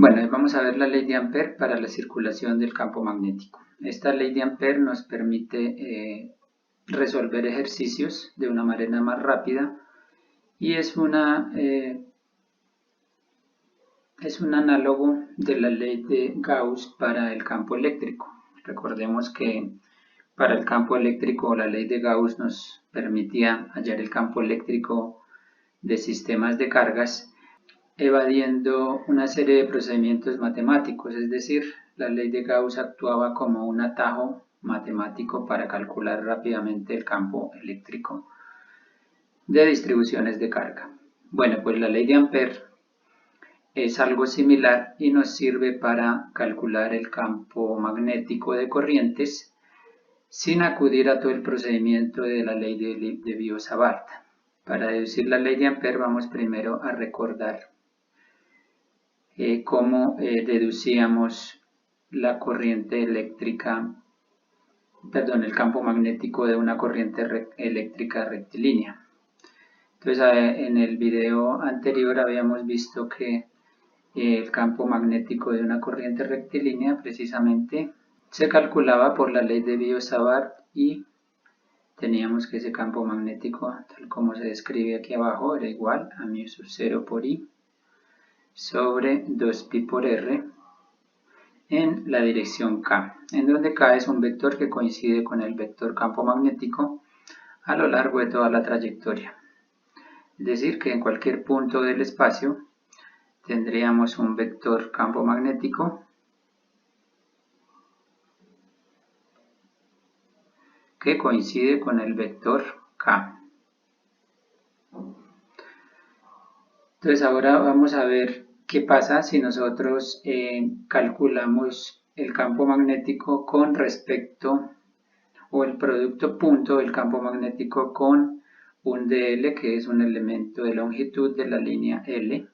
Bueno, vamos a ver la ley de Ampère para la circulación del campo magnético. Esta ley de Ampère nos permite resolver ejercicios de una manera más rápida y es un análogo de la ley de Gauss para el campo eléctrico. Recordemos que para el campo eléctrico la ley de Gauss nos permitía hallar el campo eléctrico de sistemas de cargas evadiendo una serie de procedimientos matemáticos, es decir, la ley de Gauss actuaba como un atajo matemático para calcular rápidamente el campo eléctrico de distribuciones de carga. Bueno, pues la ley de Ampère es algo similar y nos sirve para calcular el campo magnético de corrientes sin acudir a todo el procedimiento de la ley de Biot-Savart. Para deducir la ley de Ampère vamos primero a recordar cómo deducíamos la corriente eléctrica, el campo magnético de una corriente eléctrica rectilínea. Entonces en el video anterior habíamos visto que el campo magnético de una corriente rectilínea precisamente se calculaba por la ley de Biot-Savart y teníamos que ese campo magnético, tal como se describe aquí abajo, era igual a μ sub 0 por I sobre 2pi por r en la dirección k, en donde k es un vector que coincide con el vector campo magnético a lo largo de toda la trayectoria. Es decir, que en cualquier punto del espacio tendríamos un vector campo magnético que coincide con el vector k. Entonces ahora vamos a ver qué pasa si nosotros calculamos el campo magnético con respecto o el producto punto del campo magnético con un dl, que es un elemento de longitud de la línea L.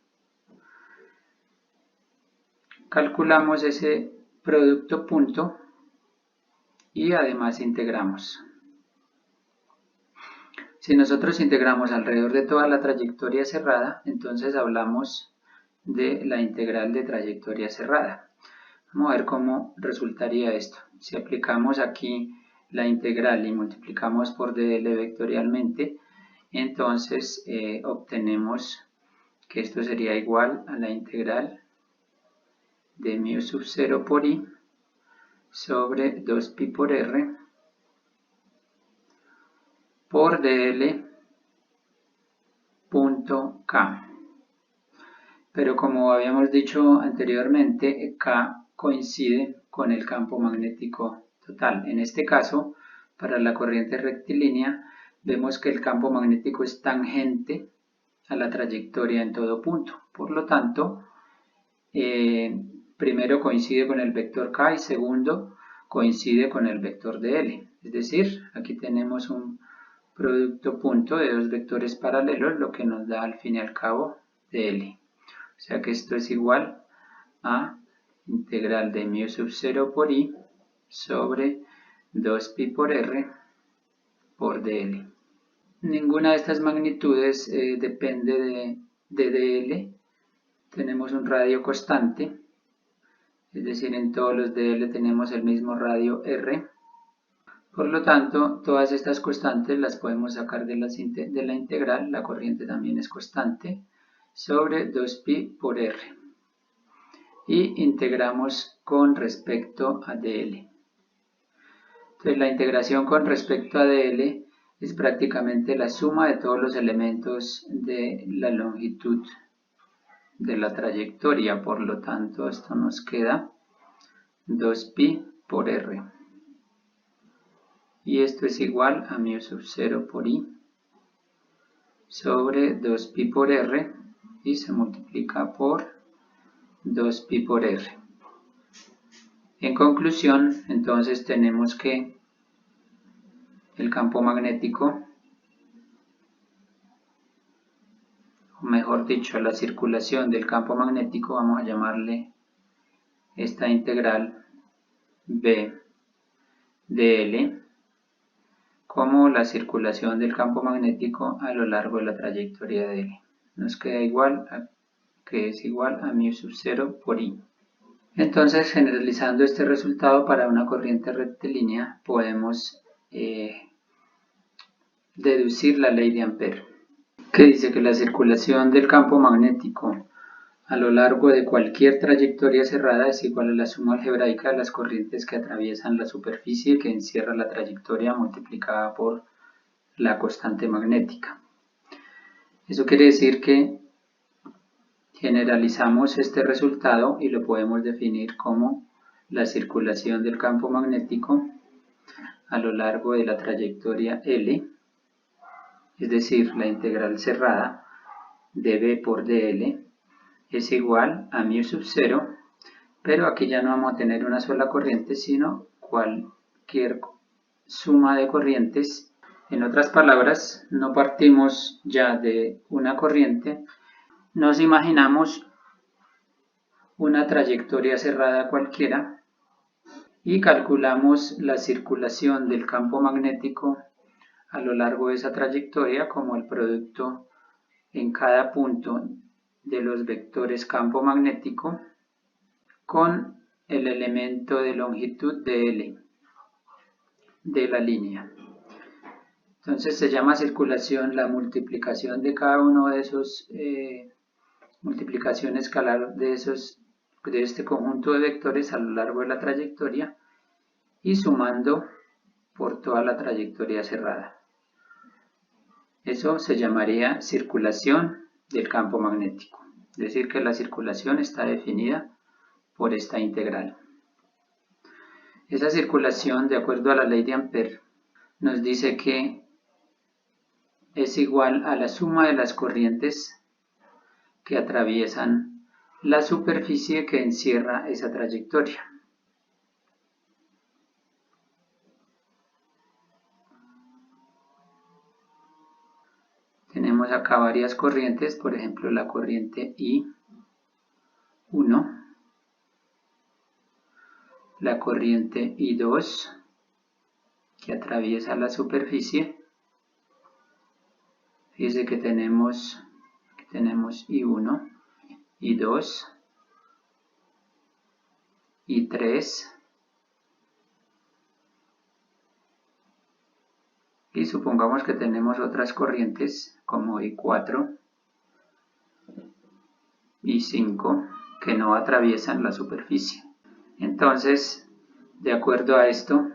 Calculamos ese producto punto y además integramos. Si nosotros integramos alrededor de toda la trayectoria cerrada, entonces hablamos de la integral de trayectoria cerrada. Vamos a ver cómo resultaría esto. Si aplicamos aquí la integral y multiplicamos por dl vectorialmente, entonces obtenemos que esto sería igual a la integral de μ sub 0 por I sobre 2pi por r por dl punto k. Pero como habíamos dicho anteriormente, k coincide con el campo magnético total. En este caso, para la corriente rectilínea, vemos que el campo magnético es tangente a la trayectoria en todo punto. Por lo tanto, primero coincide con el vector k y segundo coincide con el vector dl. Es decir, aquí tenemos un producto punto de dos vectores paralelos, lo que nos da al fin y al cabo dl. O sea que esto es igual a integral de μ sub 0 por I sobre 2pi por r por dl. Ninguna de estas magnitudes depende de dl. Tenemos un radio constante, es decir, en todos los dl tenemos el mismo radio r. Por lo tanto, todas estas constantes las podemos sacar de la integral. La corriente también es constante sobre 2pi por r. Y integramos con respecto a dl. Entonces la integración con respecto a dl es prácticamente la suma de todos los elementos de la longitud de la trayectoria, por lo tanto esto nos queda 2pi por r. Y esto es igual a μ sub 0 por I sobre 2pi por r y se multiplica por 2pi por r. En conclusión, entonces tenemos que el campo magnético, o mejor dicho, la circulación del campo magnético, vamos a llamarle esta integral B dl, como la circulación del campo magnético a lo largo de la trayectoria de L. Nos queda igual a que es igual a μ sub 0 por I. Entonces, generalizando este resultado para una corriente rectilínea, podemos deducir la ley de Ampère, que dice que la circulación del campo magnético a lo largo de cualquier trayectoria cerrada es igual a la suma algebraica de las corrientes que atraviesan la superficie que encierra la trayectoria multiplicada por la constante magnética. Eso quiere decir que generalizamos este resultado y lo podemos definir como la circulación del campo magnético a lo largo de la trayectoria L, es decir, la integral cerrada de B por dL es igual a μ sub 0, pero aquí ya no vamos a tener una sola corriente, sino cualquier suma de corrientes. En otras palabras, no partimos ya de una corriente, nos imaginamos una trayectoria cerrada cualquiera y calculamos la circulación del campo magnético a lo largo de esa trayectoria como el producto en cada punto de los vectores campo magnético con el elemento de longitud de L de la línea. Entonces se llama circulación la multiplicación de cada uno de esos multiplicación escalar de este conjunto de vectores a lo largo de la trayectoria y sumando por toda la trayectoria cerrada. Eso se llamaría circulación del campo magnético, es decir que la circulación está definida por esta integral. Esa circulación, de acuerdo a la ley de Ampère, nos dice que es igual a la suma de las corrientes que atraviesan la superficie que encierra esa trayectoria. Tenemos acá varias corrientes, por ejemplo la corriente I1, la corriente I2 que atraviesa la superficie. Fíjense que tenemos I1, I2, I3 y supongamos que tenemos otras corrientes como I4, I5 que no atraviesan la superficie. Entonces, de acuerdo a esto,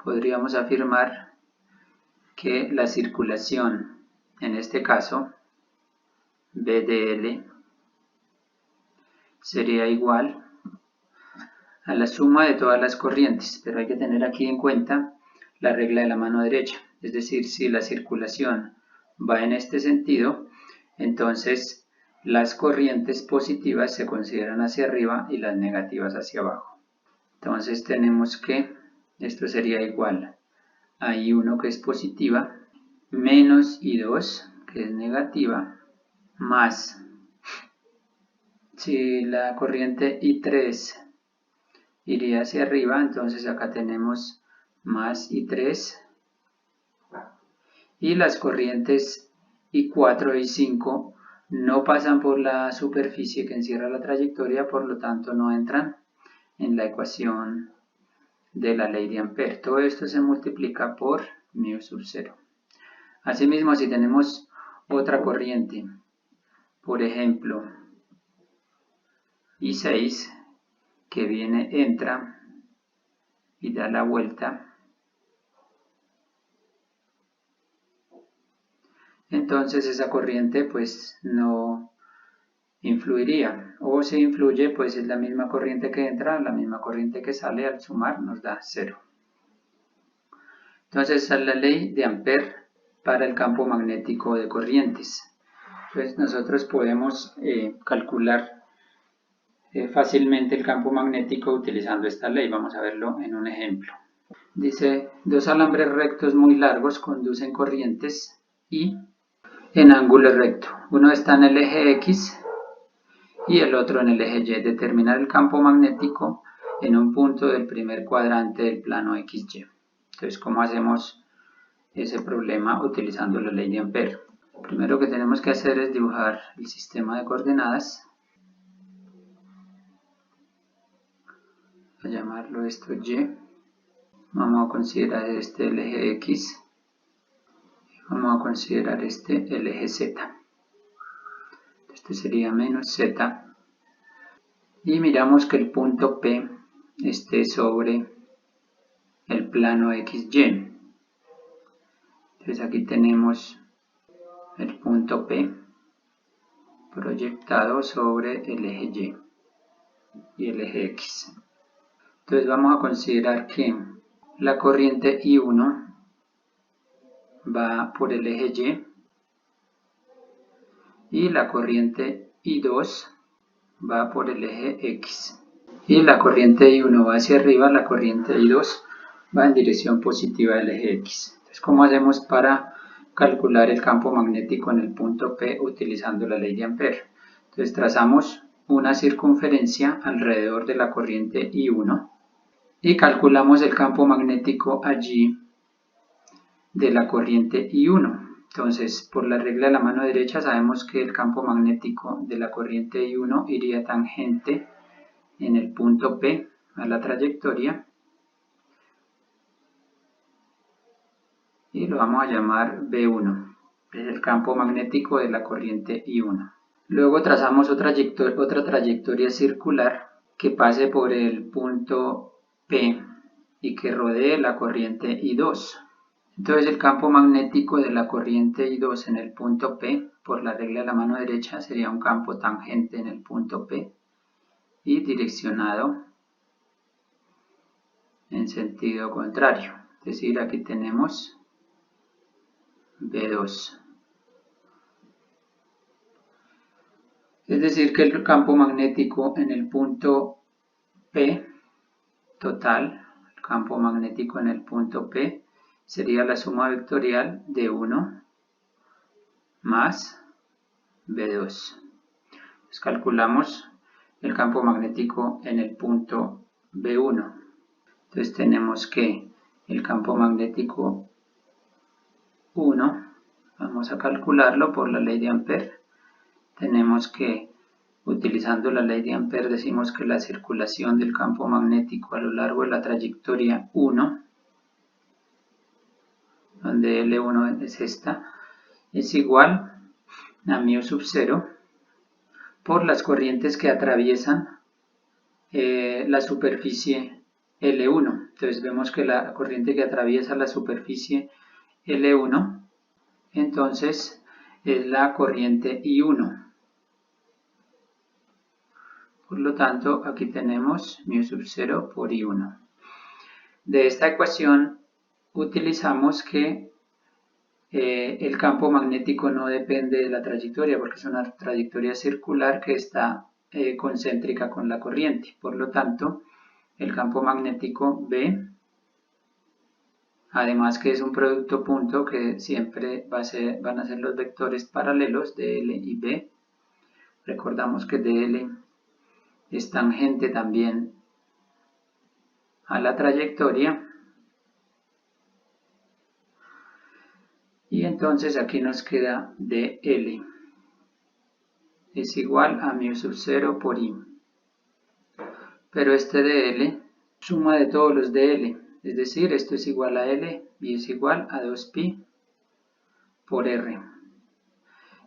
podríamos afirmar que la circulación, en este caso, BdL, sería igual a la suma de todas las corrientes, pero hay que tener aquí en cuenta la regla de la mano derecha, es decir, si la circulación va en este sentido, entonces las corrientes positivas se consideran hacia arriba y las negativas hacia abajo. Entonces tenemos que esto sería igual a I1 que es positiva, menos I2 que es negativa, más, si la corriente I3 iría hacia arriba, entonces acá tenemos más I3, y las corrientes I4 y I5 no pasan por la superficie que encierra la trayectoria, por lo tanto no entran en la ecuación de la ley de Ampère. Todo esto se multiplica por μ sub 0. Asimismo, si tenemos otra corriente, por ejemplo, I6, que entra y da la vuelta, entonces esa corriente pues no influiría, o si influye pues es la misma corriente que entra, la misma corriente que sale, al sumar nos da 0. Entonces esa es la ley de Ampère para el campo magnético de corrientes. Entonces nosotros podemos calcular fácilmente el campo magnético utilizando esta ley. Vamos a verlo en un ejemplo. Dice, dos alambres rectos muy largos conducen corrientes I en ángulo recto. Uno está en el eje X y el otro en el eje Y. Determinar el campo magnético en un punto del primer cuadrante del plano XY. Entonces, ¿cómo hacemos ese problema utilizando la ley de Ampère? Lo primero que tenemos que hacer es dibujar el sistema de coordenadas. a llamarlo esto Y. Vamos a considerar este el eje X. Vamos a considerar este el eje Z. Este sería menos Z. Y miramos que el punto P esté sobre el plano XY. Entonces aquí tenemos el punto P proyectado sobre el eje Y y el eje X. Entonces vamos a considerar que la corriente I1 va por el eje Y y la corriente I2 va por el eje X. Y la corriente I1 va hacia arriba, la corriente I2 va en dirección positiva del eje X. Entonces, ¿cómo hacemos para calcular el campo magnético en el punto P utilizando la ley de Ampère? Entonces trazamos una circunferencia alrededor de la corriente I1 y calculamos el campo magnético allí de la corriente I1. Entonces, por la regla de la mano derecha sabemos que el campo magnético de la corriente I1 iría tangente en el punto P a la trayectoria y lo vamos a llamar B1, es el campo magnético de la corriente I1. Luego trazamos otra trayectoria circular que pase por el punto P y que rodee la corriente I2. Entonces el campo magnético de la corriente I2 en el punto P, por la regla de la mano derecha, sería un campo tangente en el punto P y direccionado en sentido contrario. Es decir, aquí tenemos B2. Es decir, que el campo magnético en el punto P total, el campo magnético en el punto P, sería la suma vectorial de 1 más B2. Entonces calculamos el campo magnético en el punto B1. Entonces tenemos que el campo magnético 1, vamos a calcularlo por la ley de Ampère. Tenemos que, utilizando la ley de Ampère, decimos que la circulación del campo magnético a lo largo de la trayectoria 1, donde L1 es esta, es igual a μ sub 0 por las corrientes que atraviesan la superficie L1. Entonces vemos que la corriente que atraviesa la superficie L1, entonces es la corriente I1. Por lo tanto, aquí tenemos μ sub 0 por I1. De esta ecuación utilizamos que el campo magnético no depende de la trayectoria, porque es una trayectoria circular que está concéntrica con la corriente. Por lo tanto, el campo magnético B, además que es un producto punto que siempre van a ser los vectores paralelos DL y B. Recordamos que DL es tangente también a la trayectoria. Y entonces aquí nos queda DL es igual a μ sub 0 por I. Pero este DL, suma de todos los DL, es decir, esto es igual a L y es igual a 2pi por R,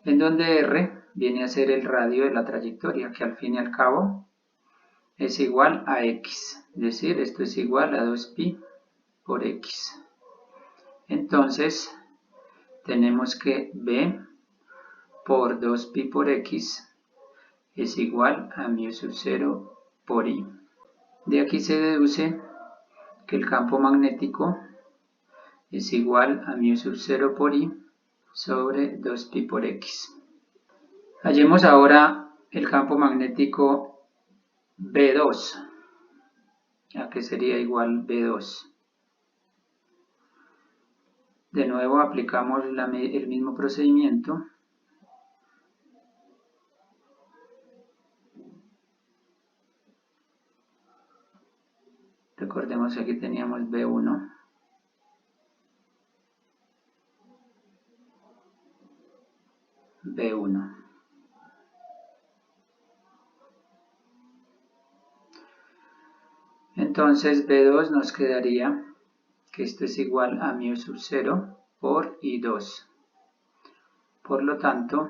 en donde R viene a ser el radio de la trayectoria, que al fin y al cabo es igual a X, es decir, esto es igual a 2pi por X. Entonces, tenemos que B por 2pi por X es igual a μ sub 0 por I. De aquí se deduce que el campo magnético es igual a μ sub 0 por I sobre 2pi por X. Hallemos ahora el campo magnético B2, a que sería igual B2. De nuevo aplicamos el mismo procedimiento. Recordemos que aquí teníamos B1. B1. Entonces B2 nos quedaría que esto es igual a mu sub 0 por I2. Por lo tanto,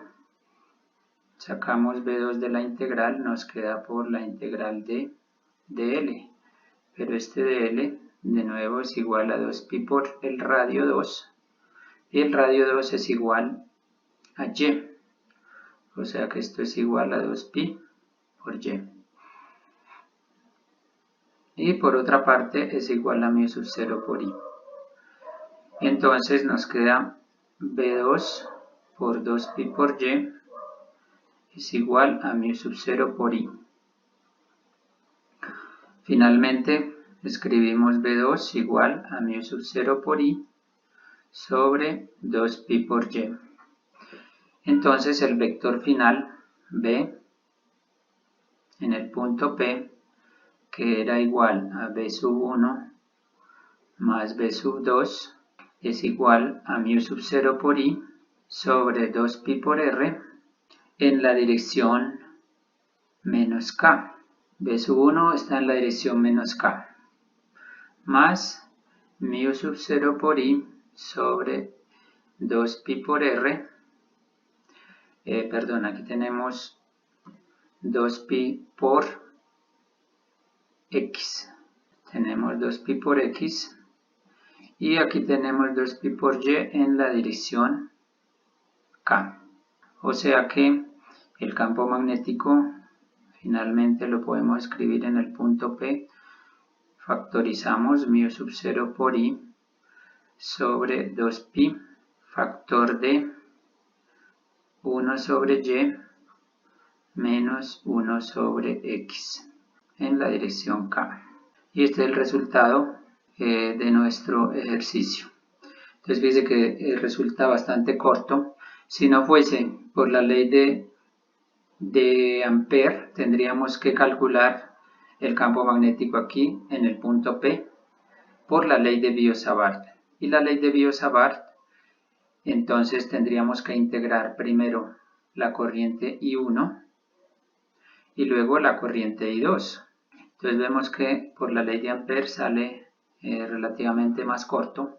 sacamos B2 de la integral, nos queda por la integral de dl. Pero este dl de nuevo es igual a 2pi por el radio 2. Y el radio 2 es igual a y. O sea que esto es igual a 2pi por y. Y por otra parte es igual a mu sub 0 por i. Entonces nos queda B2 por 2pi por y es igual a mu sub 0 por i. Finalmente escribimos B2 igual a mu sub 0 por i sobre 2pi por y. Entonces el vector final B en el punto P, que era igual a B sub 1 más B sub 2, es igual a mu sub 0 por i sobre 2pi por r en la dirección menos k. B sub 1 está en la dirección menos k, más mu sub 0 por i sobre 2pi por r. Aquí tenemos 2pi por x. Tenemos 2pi por x. Y aquí tenemos 2pi por y en la dirección k. O sea que el campo magnético finalmente lo podemos escribir en el punto P. Factorizamos mu sub 0 por i sobre 2pi factor de 1 sobre y menos 1 sobre x en la dirección k. Y este es el resultado de nuestro ejercicio. Entonces fíjense que resulta bastante corto. Si no fuese por la ley de Ampère, tendríamos que calcular el campo magnético aquí en el punto P por la ley de Biot-Savart. Y la ley de Biot-Savart, entonces tendríamos que integrar primero la corriente I1 y luego la corriente I2. Entonces vemos que por la ley de Ampère sale relativamente más corto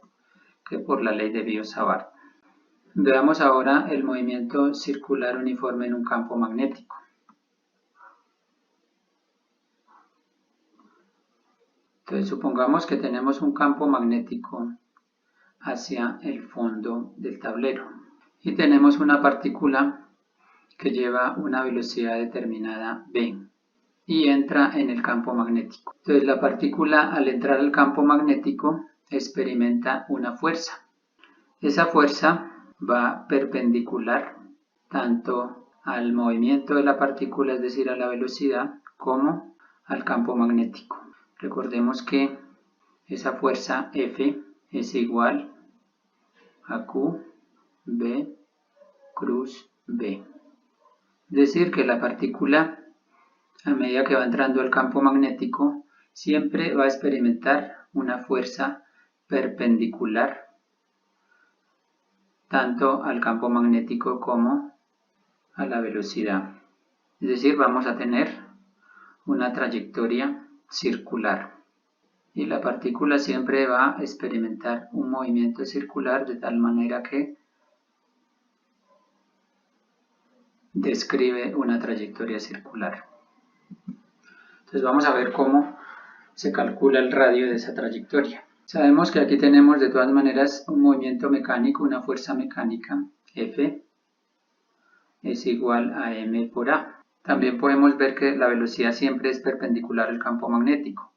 que por la ley de Biot-Savart. Veamos ahora el movimiento circular uniforme en un campo magnético. Entonces supongamos que tenemos un campo magnético hacia el fondo del tablero y tenemos una partícula que lleva una velocidad determinada v y entra en el campo magnético. Entonces la partícula al entrar al campo magnético experimenta una fuerza. Esa fuerza va perpendicular tanto al movimiento de la partícula, es decir, a la velocidad, como al campo magnético. Recordemos que esa fuerza F es igual a Q, B, cruz B. Es decir, que la partícula, a medida que va entrando al campo magnético, siempre va a experimentar una fuerza perpendicular tanto al campo magnético como a la velocidad. Es decir, vamos a tener una trayectoria circular. Y la partícula siempre va a experimentar un movimiento circular de tal manera que describe una trayectoria circular. Entonces vamos a ver cómo se calcula el radio de esa trayectoria. Sabemos que aquí tenemos de todas maneras un movimiento mecánico, una fuerza mecánica, F es igual a m por a. También podemos ver que la velocidad siempre es perpendicular al campo magnético.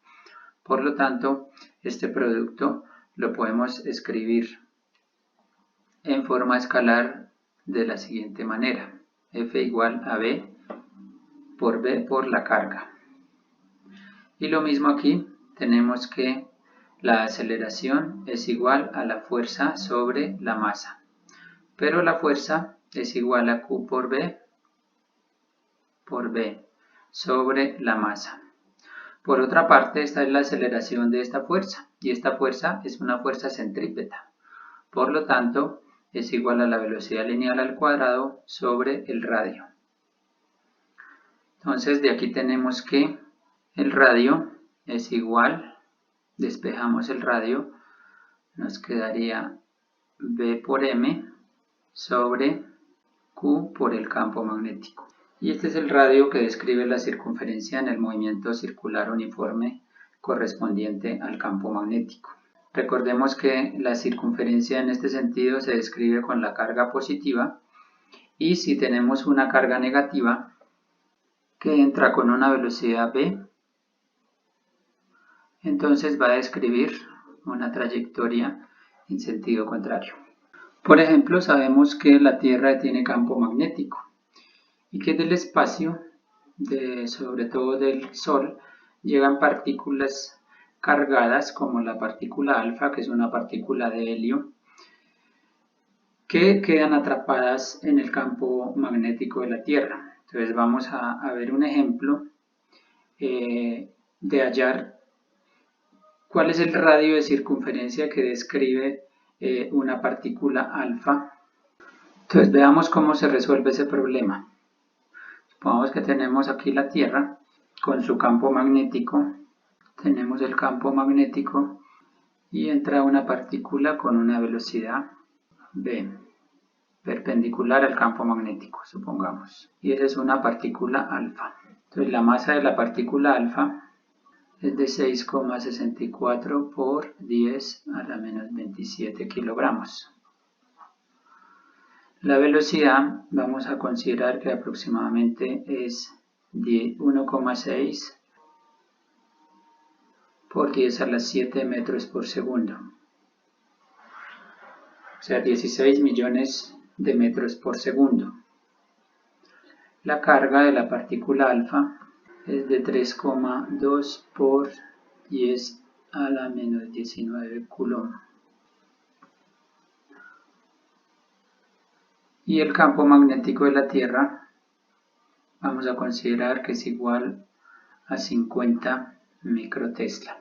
Por lo tanto, este producto lo podemos escribir en forma escalar de la siguiente manera. F igual a b por la carga. Y lo mismo aquí, tenemos que la aceleración es igual a la fuerza sobre la masa. Pero la fuerza es igual a Q por B sobre la masa. Por otra parte, esta es la aceleración de esta fuerza, y esta fuerza es una fuerza centrípeta. Por lo tanto, es igual a la velocidad lineal al cuadrado sobre el radio. Entonces, de aquí tenemos que el radio es igual, despejamos el radio, nos quedaría B por M sobre Q por el campo magnético. Y este es el radio que describe la circunferencia en el movimiento circular uniforme correspondiente al campo magnético. Recordemos que la circunferencia en este sentido se describe con la carga positiva, y si tenemos una carga negativa que entra con una velocidad v, entonces va a describir una trayectoria en sentido contrario. Por ejemplo, sabemos que la Tierra tiene campo magnético y que del espacio, sobre todo del Sol, llegan partículas cargadas como la partícula alfa, que es una partícula de helio, que quedan atrapadas en el campo magnético de la Tierra. Entonces vamos a ver un ejemplo de hallar cuál es el radio de circunferencia que describe una partícula alfa. Entonces veamos cómo se resuelve ese problema. Supongamos que tenemos aquí la Tierra con su campo magnético. Tenemos el campo magnético y entra una partícula con una velocidad v, perpendicular al campo magnético, supongamos. Y esa es una partícula alfa. Entonces la masa de la partícula alfa es de 6,64 por 10 a la menos 27 kilogramos. La velocidad vamos a considerar que aproximadamente es 1,6 por 10 a la 7 metros por segundo. O sea, 16 millones de metros por segundo. La carga de la partícula alfa es de 3,2 por 10 a la menos 19 coulomb. Y el campo magnético de la Tierra vamos a considerar que es igual a 50 microtesla.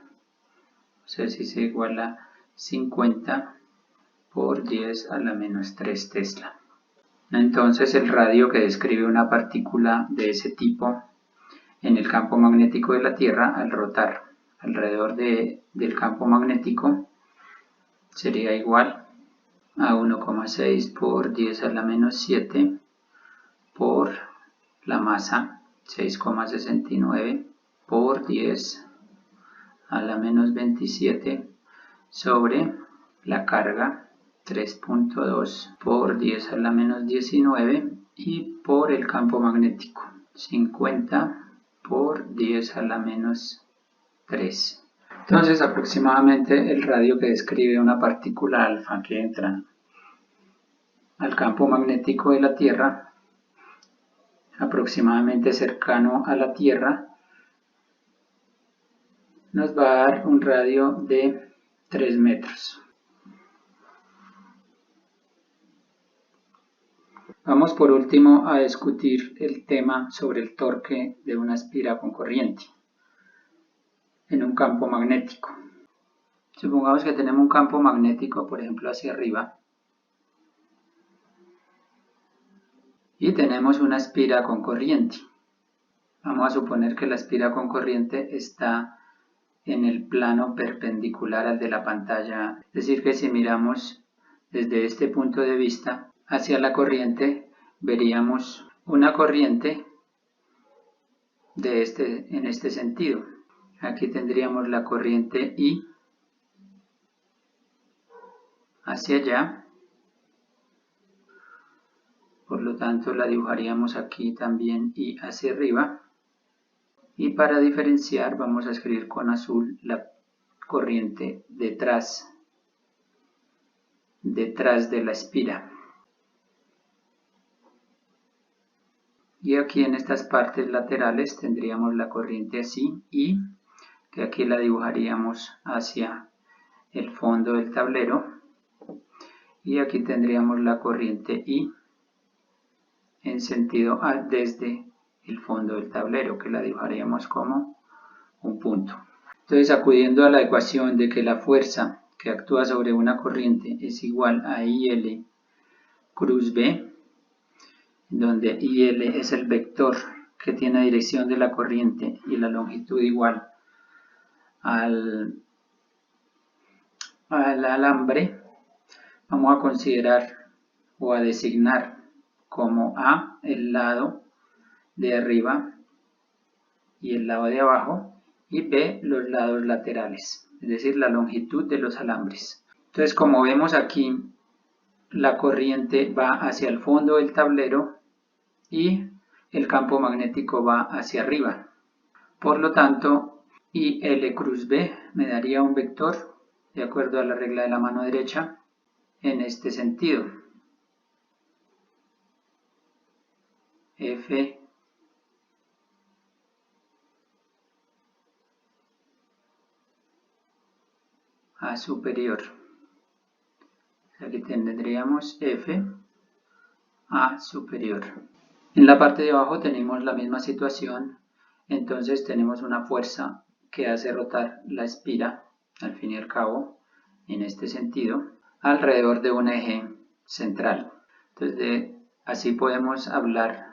O sea, si se igual a 50 por 10 a la menos 3 tesla. Entonces el radio que describe una partícula de ese tipo en el campo magnético de la Tierra al rotar alrededor del campo magnético sería igual a 1,6 por 10 a la menos 7 por la masa 6,69 por 10 a la menos 27 sobre la carga 3,2 por 10 a la menos 19 y por el campo magnético 50 por 10 a la menos 3. Entonces aproximadamente el radio que describe una partícula alfa que entra al campo magnético de la Tierra, aproximadamente cercano a la Tierra, nos va a dar un radio de 3 metros. Vamos por último a discutir el tema sobre el torque de una espira con corriente en un campo magnético. Supongamos que tenemos un campo magnético, por ejemplo, hacia arriba, y tenemos una espira con corriente. Vamos a suponer que la espira con corriente está en el plano perpendicular al de la pantalla, es decir que si miramos desde este punto de vista hacia la corriente, veríamos una corriente en este sentido. Aquí tendríamos la corriente I hacia allá, por lo tanto la dibujaríamos aquí también I hacia arriba, y para diferenciar vamos a escribir con azul la corriente detrás de la espira. Y aquí en estas partes laterales tendríamos la corriente así, I, que aquí la dibujaríamos hacia el fondo del tablero, y aquí tendríamos la corriente I en sentido A desde el fondo del tablero, que la dibujaríamos como un punto. Entonces, acudiendo a la ecuación de que la fuerza que actúa sobre una corriente es igual a IL cruz B, donde IL es el vector que tiene dirección de la corriente y la longitud igual al alambre, vamos a considerar o a designar como A el lado de arriba y el lado de abajo, y B los lados laterales, es decir, la longitud de los alambres. Entonces, como vemos aquí, la corriente va hacia el fondo del tablero y el campo magnético va hacia arriba. Por lo tanto, IL cruz B me daría un vector, de acuerdo a la regla de la mano derecha, en este sentido. F A superior. Aquí tendríamos F A superior. En la parte de abajo tenemos la misma situación, entonces tenemos una fuerza que hace rotar la espira, al fin y al cabo, en este sentido, alrededor de un eje central. Entonces así podemos hablar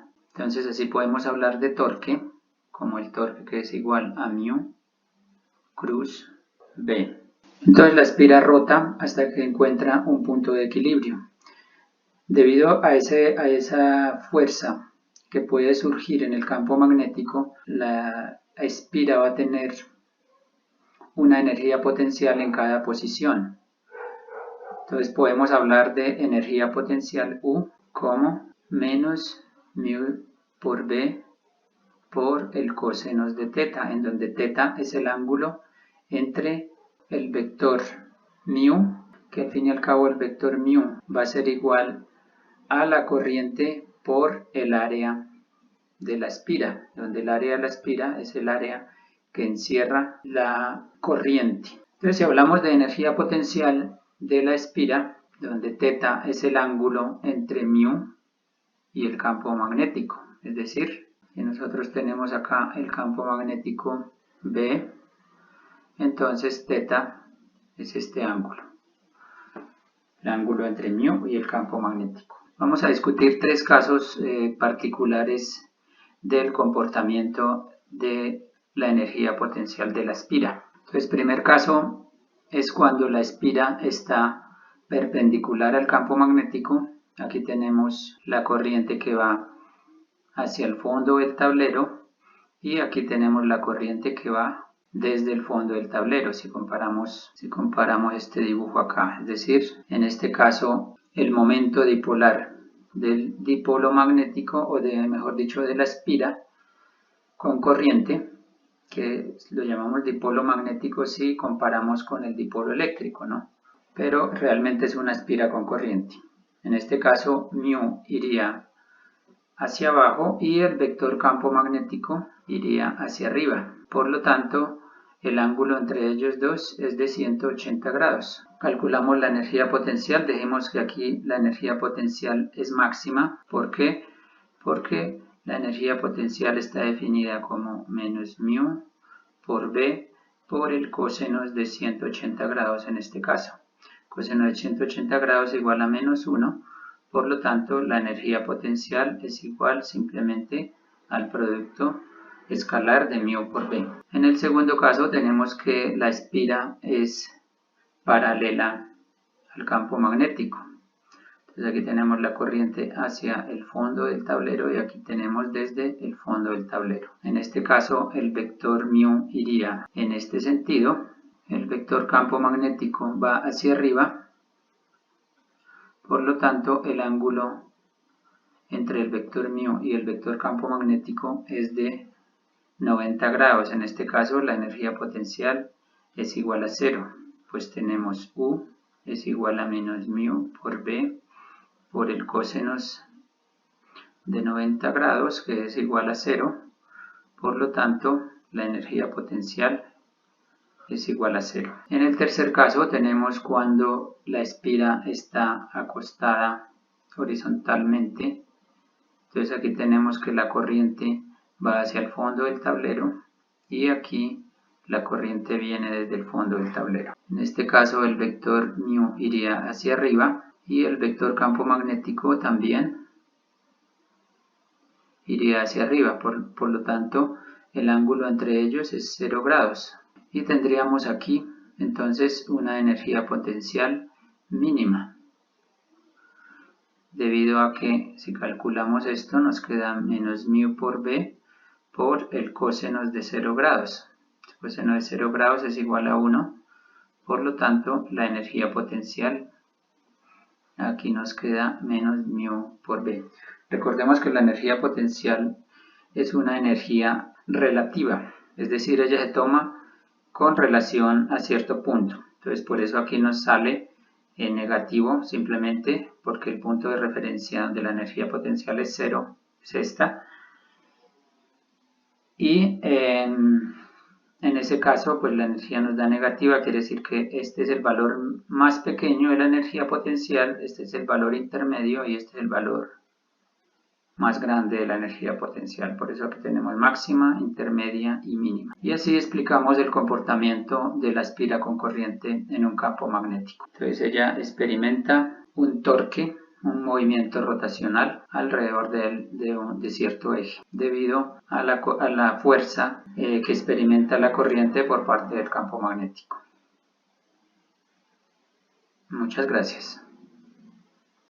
de torque, como el torque que es igual a mu cruz B. Entonces la espira rota hasta que encuentra un punto de equilibrio. Debido a esa fuerza que puede surgir en el campo magnético, la espira va a tener una energía potencial en cada posición. Entonces podemos hablar de energía potencial U como menos mu por B por el cosenos de teta, en donde teta es el ángulo entre el vector mu, que al fin y al cabo el vector mu va a ser igual a la corriente por el área de la espira, donde el área de la espira es el área que encierra la corriente. Entonces, si hablamos de energía potencial de la espira, donde teta es el ángulo entre mu y el campo magnético, es decir, si nosotros tenemos acá el campo magnético B, entonces teta es este ángulo, el ángulo entre mu y el campo magnético. Vamos a discutir tres casos particulares del comportamiento de la energía potencial de la espira. Entonces, primer caso es cuando la espira está perpendicular al campo magnético. Aquí tenemos la corriente que va hacia el fondo del tablero y aquí tenemos la corriente que va desde el fondo del tablero, si comparamos este dibujo acá, es decir, en este caso el momento dipolar del dipolo magnético, o mejor dicho, de la espira con corriente, que lo llamamos dipolo magnético si comparamos con el dipolo eléctrico, ¿no? Pero realmente es una espira con corriente. En este caso, mu iría hacia abajo y el vector campo magnético iría hacia arriba. Por lo tanto, el ángulo entre ellos dos es de 180 grados. Calculamos la energía potencial. Dejemos que aquí la energía potencial es máxima. ¿Por qué? Porque la energía potencial está definida como menos mu por B por el cosenos de 180 grados en este caso. Coseno de 180 grados igual a menos 1. Por lo tanto, la energía potencial es igual simplemente al producto escalar de mu por B. En el segundo caso tenemos que la espira es paralela al campo magnético. Entonces aquí tenemos la corriente hacia el fondo del tablero y aquí tenemos desde el fondo del tablero. En este caso el vector mu iría en este sentido. El vector campo magnético va hacia arriba. Por lo tanto, el ángulo entre el vector mu y el vector campo magnético es de 90 grados. En este caso, la energía potencial es igual a 0, pues tenemos U es igual a menos mu por B por el cosenos de 90 grados, que es igual a 0. Por lo tanto, la energía potencial es igual a 0. En el tercer caso tenemos cuando la espira está acostada horizontalmente. Entonces aquí tenemos que la corriente va hacia el fondo del tablero y aquí la corriente viene desde el fondo del tablero. En este caso el vector mu iría hacia arriba y el vector campo magnético también iría hacia arriba. Por lo tanto, el ángulo entre ellos es 0 grados. y tendríamos aquí entonces una energía potencial mínima, debido a que si calculamos esto nos queda menos mu por b por el coseno de 0 grados. El coseno de 0 grados es igual a 1, por lo tanto la energía potencial aquí nos queda menos mu por b. Recordemos que la energía potencial es una energía relativa, es decir, ella se toma con relación a cierto punto. Entonces por eso aquí nos sale en negativo, simplemente porque el punto de referencia de la energía potencial es 0, es esta. Y en ese caso, pues la energía nos da negativa, quiere decir que este es el valor más pequeño de la energía potencial, este es el valor intermedio y este es el valor más grande de la energía potencial. Por eso aquí tenemos máxima, intermedia y mínima. Y así explicamos el comportamiento de la espira con corriente en un campo magnético. Entonces ella experimenta un torque, un movimiento rotacional alrededor de cierto eje, debido a la fuerza que experimenta la corriente por parte del campo magnético. Muchas gracias.